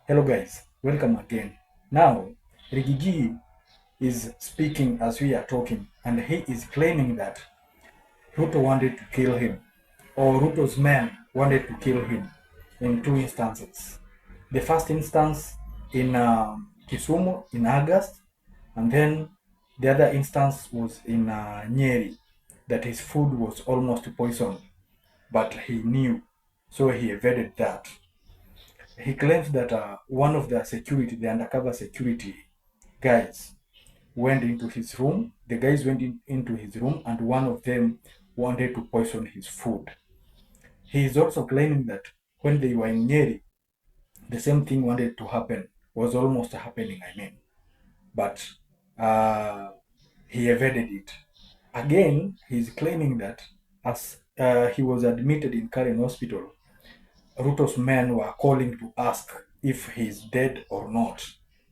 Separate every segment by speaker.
Speaker 1: Hello guys, welcome again. Now, Rigigi is speaking as we are talking, and he is claiming that Ruto wanted to kill him, or Ruto's men wanted to kill him in two instances. The first instance in Kisumu in August, and then the other instance was in Nyeri, that his food was almost poisoned, but he knew, so he evaded that. He claims that one of the undercover security guys, went into his room. The guys went into his room, and one of them wanted to poison his food. He is also claiming that when they were in Nyeri, the same thing wanted to happen, was almost happening, but uh, he evaded it. Again, he's claiming that as he was admitted in Karen Hospital, Ruto's men were calling to ask if he's dead or not.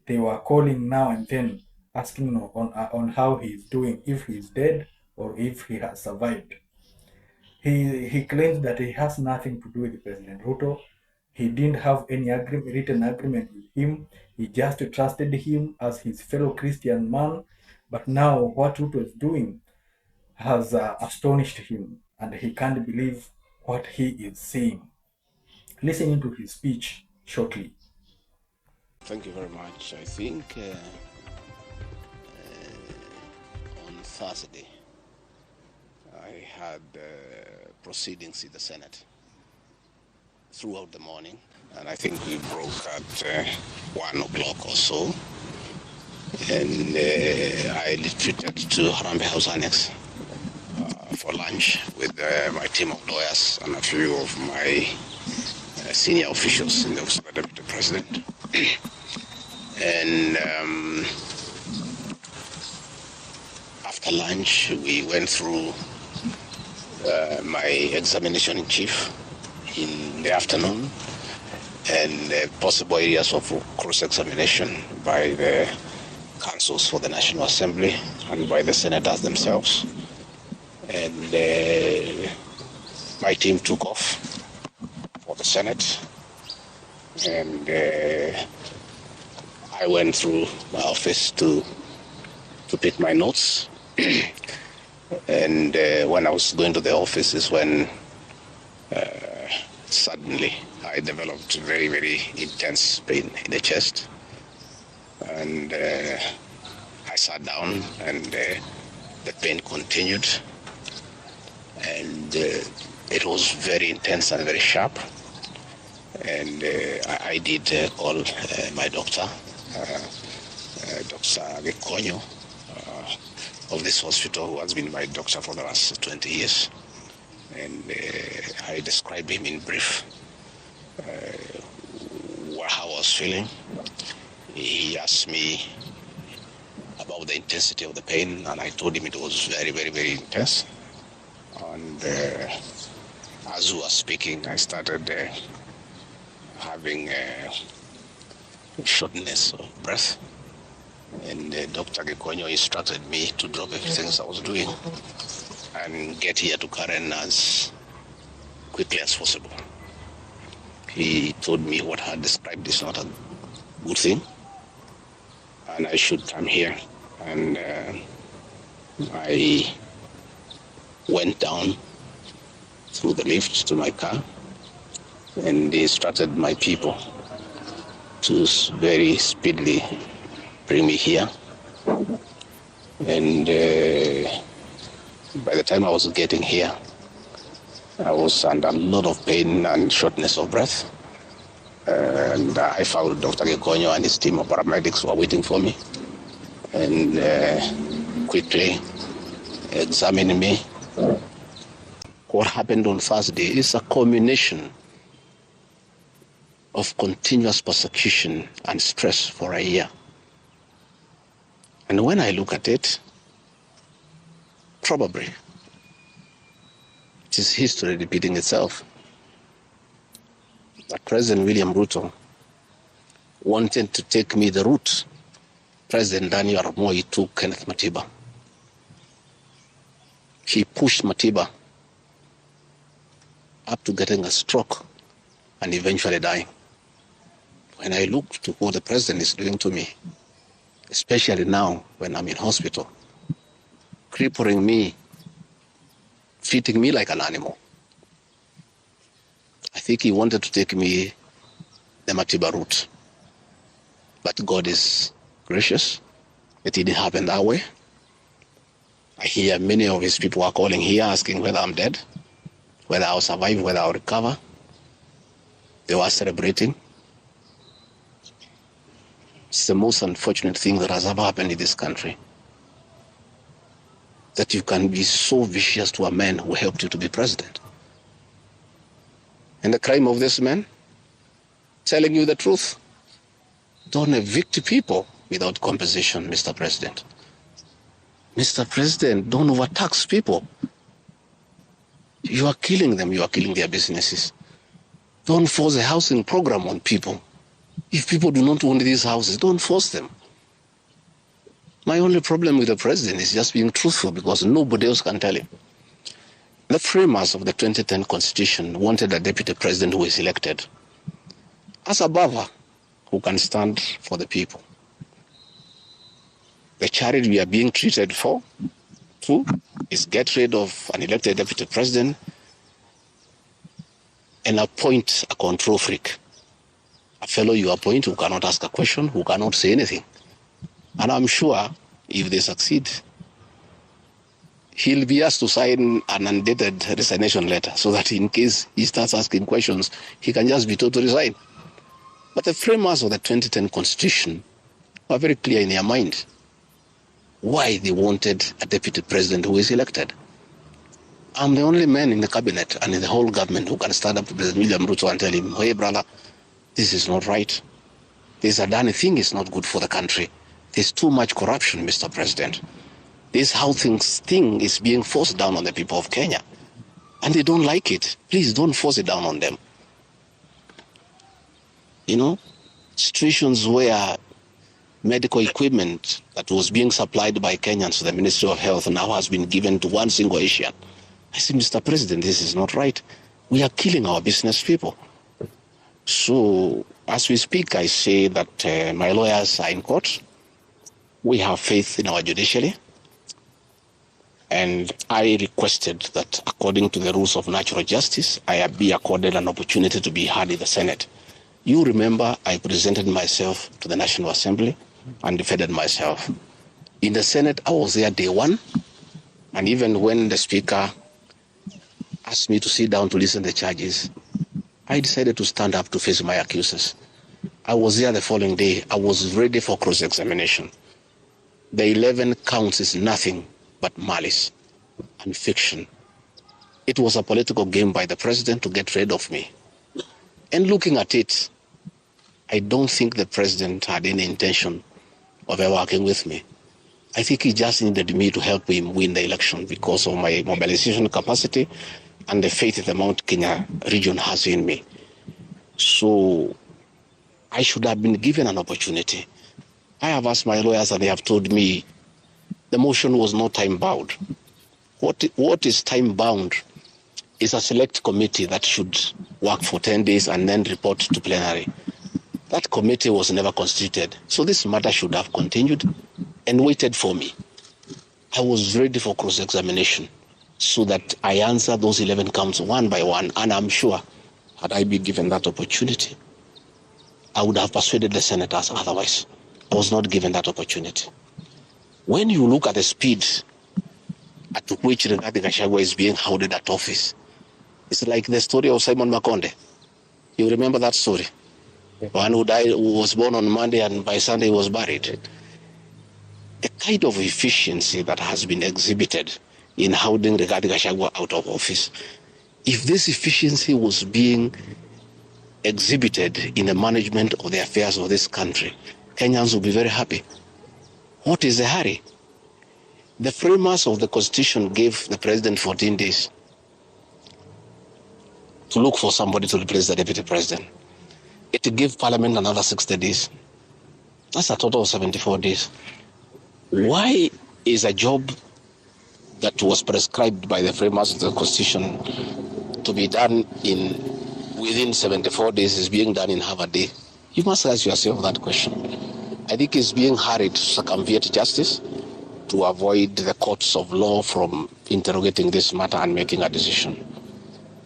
Speaker 1: They were calling now and then, asking on how he's doing, if he's dead or if he has survived. He claims that he has nothing to do with President Ruto. He didn't have any written agreement with him. He just trusted him as his fellow Christian man. But now what Ruto is doing has astonished him, and he can't believe what he is seeing. Listening to his speech shortly.
Speaker 2: Thank you very much. I think on Thursday I had proceedings in the Senate throughout the morning, and I think we broke at 1 o'clock or so, and I retreated to Harambe House Annex for lunch with my team of lawyers and a few of my senior officials in the Office of the Deputy President. And after lunch, we went through my examination in chief in the afternoon, and possible areas of cross-examination by the councils for the National Assembly and by the senators themselves. And my team took off for the Senate, and I went through my office to pick my notes. And when I was going to the office is when suddenly I developed very, very intense pain in the chest. And I sat down, and the pain continued. And it was very intense and very sharp. And I did call my doctor, Dr. Gachagua, of this hospital, who has been my doctor for the last 20 years. And I described him in brief how I was feeling. He asked me about the intensity of the pain, and I told him it was very, very, very intense. And as we were speaking, I started having shortness of breath. And Dr. Gachagua instructed me to drop everything I was doing and get here to Karen as quickly as possible. He told me what I had described is not a good thing, and I should come here. And I went down through the lift to my car, and he instructed my people to very speedily bring me here. And by the time I was getting here, I was under a lot of pain and shortness of breath. And I found Dr. Gachagua and his team of paramedics were waiting for me, and quickly examining me. What happened on Thursday is a culmination of continuous persecution and stress for a year. And when I look at it, probably it is history repeating itself. That President William Ruto wanted to take me the route President Daniel Arap Moi took Kenneth Matiba. He pushed Matiba up to getting a stroke and eventually dying. when I look to what the president is doing to me, especially now when I'm in hospital, crippling me, treating me like an animal. I think he wanted to take me the Matiba route. But God is gracious. It didn't happen that way. I hear many of his people are calling here asking whether I'm dead, whether I'll survive, whether I'll recover. They were celebrating. It's the most unfortunate thing that has ever happened in this country. That you can be so vicious to a man who helped you to be president. And the crime of this man, telling you the truth. Don't evict people without compensation, Mr. President. Mr. President, don't overtax people. You are killing them, you are killing their businesses. Don't force a housing program on people. If people do not want these houses, don't force them. My only problem with the president is just being truthful because nobody else can tell him. The framers of the 2010 Constitution wanted a deputy president who is elected as a buffer who can stand for the people. The charity we are being treated for, too, is get rid of an elected deputy president and appoint a control freak. A fellow you appoint who cannot ask a question, who cannot say anything. And I'm sure if they succeed, he'll be asked to sign an undated resignation letter so that in case he starts asking questions, he can just be told to resign. But the framers of the 2010 Constitution were very clear in their mind why they wanted a deputy president who is elected. I'm the only man in the cabinet and in the whole government who can stand up to President William Ruto and tell him, hey brother, this is not right. This Adani thing is not good for the country. There's too much corruption, Mr. President. This is how thing is being forced down on the people of Kenya. And they don't like it. Please don't force it down on them. You know, situations where medical equipment that was being supplied by Kenyans to the Ministry of Health now has been given to one single Asian. I say, Mr. President, this is not right. We are killing our business people. So, as we speak, I say that my lawyers are in court. We have faith in our judiciary. And I requested that, according to the rules of natural justice, I be accorded an opportunity to be heard in the Senate. You remember I presented myself to the National Assembly and defended myself. In the Senate, I was there day one. And even when the Speaker asked me to sit down to listen to the charges, I decided to stand up to face my accusers. I was there the following day. I was ready for cross-examination. The 11 counts is nothing but malice and fiction. It was a political game by the president to get rid of me. And looking at it, I don't think the president had any intention of ever working with me. I think he just needed me to help him win the election because of my mobilization capacity and the faith the Mount Kenya region has in me. So I should have been given an opportunity. I have asked my lawyers and they have told me the motion was not time-bound. What is time-bound is a select committee that should work for 10 days and then report to plenary. That committee was never constituted, so this matter should have continued and waited for me. I was ready for cross-examination so that I answer those 11 counts one by one, and I'm sure had I been given that opportunity, I would have persuaded the senators otherwise. I was not given that opportunity. When you look at the speed at which Rigathi Gachagua is being hounded at office, it's like the story of Simon Makonde. You remember that story? Yeah. One who died, who was born on Monday and by Sunday was buried. The kind of efficiency that has been exhibited in hounding Rigathi Gachagua out of office, if this efficiency was being exhibited in the management of the affairs of this country, Kenyans will be very happy. What is the hurry? The framers of the Constitution gave the president 14 days to look for somebody to replace the deputy president. It gave Parliament another 60 days. That's a total of 74 days. Why is a job that was prescribed by the framers of the Constitution to be done within 74 days is being done in half a day? You must ask yourself that question. I think he's being hurried to circumvent justice to avoid the courts of law from interrogating this matter and making a decision.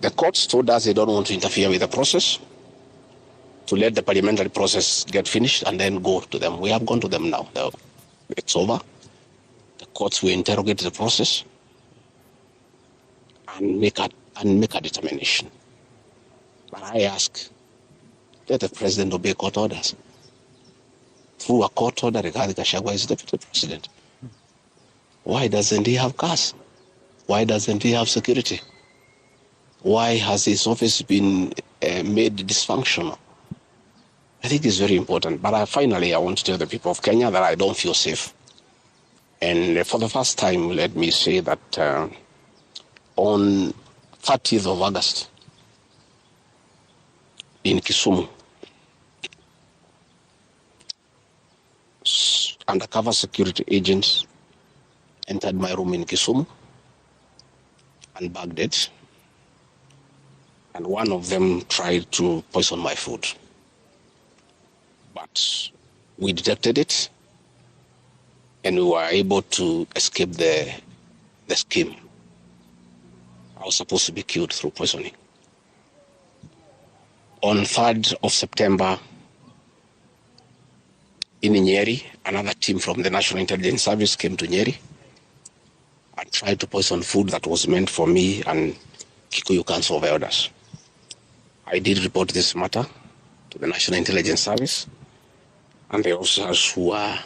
Speaker 2: The courts told us they don't want to interfere with the process, to let the parliamentary process get finished and then go to them. We have gone to them now. It's over. The courts will interrogate the process and make a determination. But I ask, let the president obey court orders. Through a court order, Rigathi Gachagua is deputy president. Why doesn't he have cars? Why doesn't he have security? Why has his office been made dysfunctional? I think it's very important. But finally, I want to tell the people of Kenya that I don't feel safe. And for the first time, let me say that on 30th of August in Kisumu, undercover security agents entered my room in Kisumu and bagged it. And one of them tried to poison my food. But we detected it and we were able to escape the scheme. I was supposed to be killed through poisoning. On 3rd of September, in Nyeri, another team from the National Intelligence Service came to Nyeri and tried to poison food that was meant for me and Kikuyu Council of Elders. I did report this matter to the National Intelligence Service, and the officers who were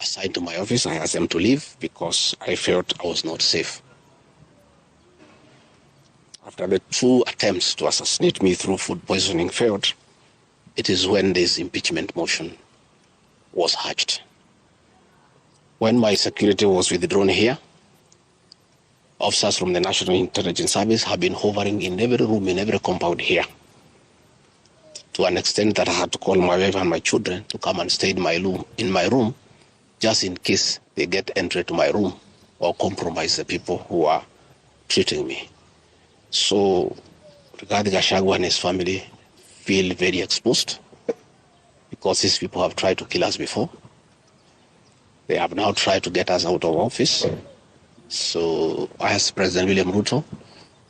Speaker 2: assigned to my office, I asked them to leave because I felt I was not safe. After the 2 attempts to assassinate me through food poisoning failed, it is when this impeachment motion was hatched. When my security was withdrawn here, officers from the National Intelligence Service have been hovering in every room, in every compound here, to an extent that I had to call my wife and my children to come and stay in my room, just in case they get entry to my room or compromise the people who are treating me. So Rigathi Gachagua and his family feel very exposed because these people have tried to kill us before. They have now tried to get us out of office. So I asked President William Ruto,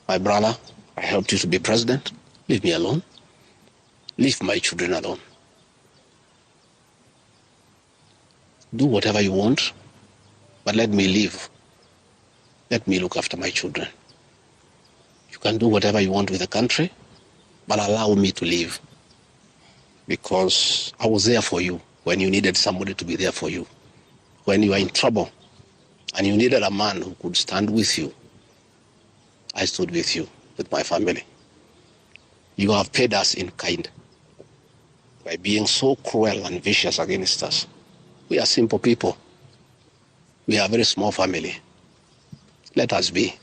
Speaker 2: my brother, I helped you to be president. Leave me alone. Leave my children alone. Do whatever you want, but let me live. Let me look after my children. You can do whatever you want with the country, but allow me to live. Because I was there for you when you needed somebody to be there for you. When you were in trouble and you needed a man who could stand with you, I stood with you, with my family. You have paid us in kind by being so cruel and vicious against us. We are simple people. We are a very small family. Let us be.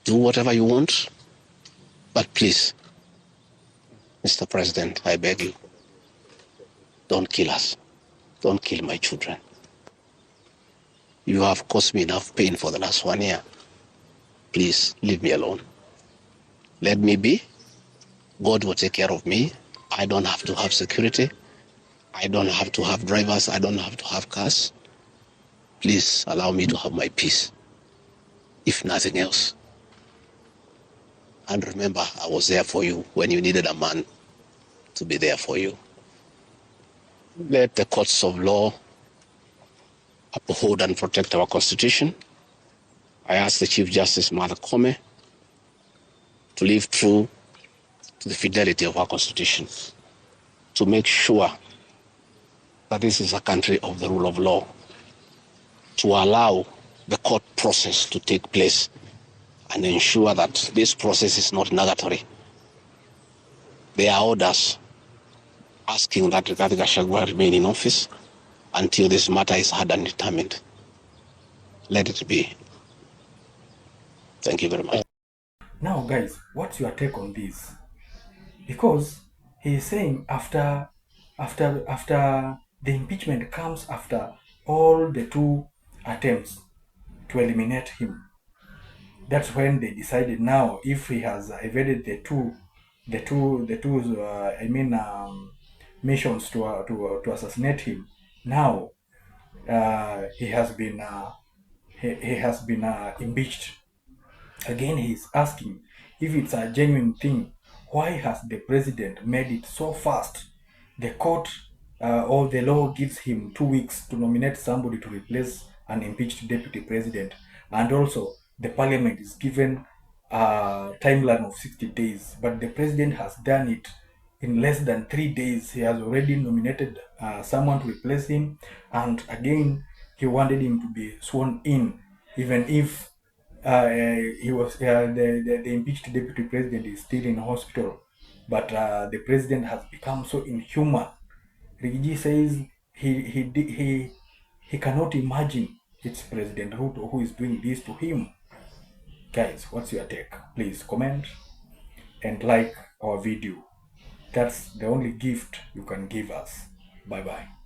Speaker 2: Do whatever you want, but please, Mr. President, I beg you, don't kill us. Don't kill my children. You have caused me enough pain for the last 1 year. Please, leave me alone. Let me be. God will take care of me. I don't have to have security. I don't have to have drivers. I don't have to have cars. Please allow me to have my peace, if nothing else. And remember, I was there for you when you needed a man to be there for you. Let the courts of law uphold and protect our Constitution. I ask the Chief Justice, Martha Koome, to live true to the fidelity of our Constitution, to make sure that this is a country of the rule of law, to allow the court process to take place and ensure that this process is not nugatory. There are orders asking that Rigathi Gachagua remain in office until this matter is heard and determined. Let it be. Thank you very much.
Speaker 1: Now, guys, what's your take on this? Because he is saying after the impeachment comes after all the 2 attempts to eliminate him. That's when they decided now, if he has evaded the missions to assassinate him. Now he has been impeached. Again, he's asking if it's a genuine thing. Why has the president made it so fast? The court or the law gives him 2 weeks to nominate somebody to replace an impeached deputy president, and also the parliament is given a timeline of 60 days. But the president has done it in less than 3 days. He has already nominated someone to replace him, and again, he wanted him to be sworn in, even if the impeached deputy president is still in hospital. But the president has become so inhuman. Rigiji says he cannot imagine it's President Ruto who is doing this to him. Guys, what's your take? Please comment and like our video. That's the only gift you can give us. Bye bye.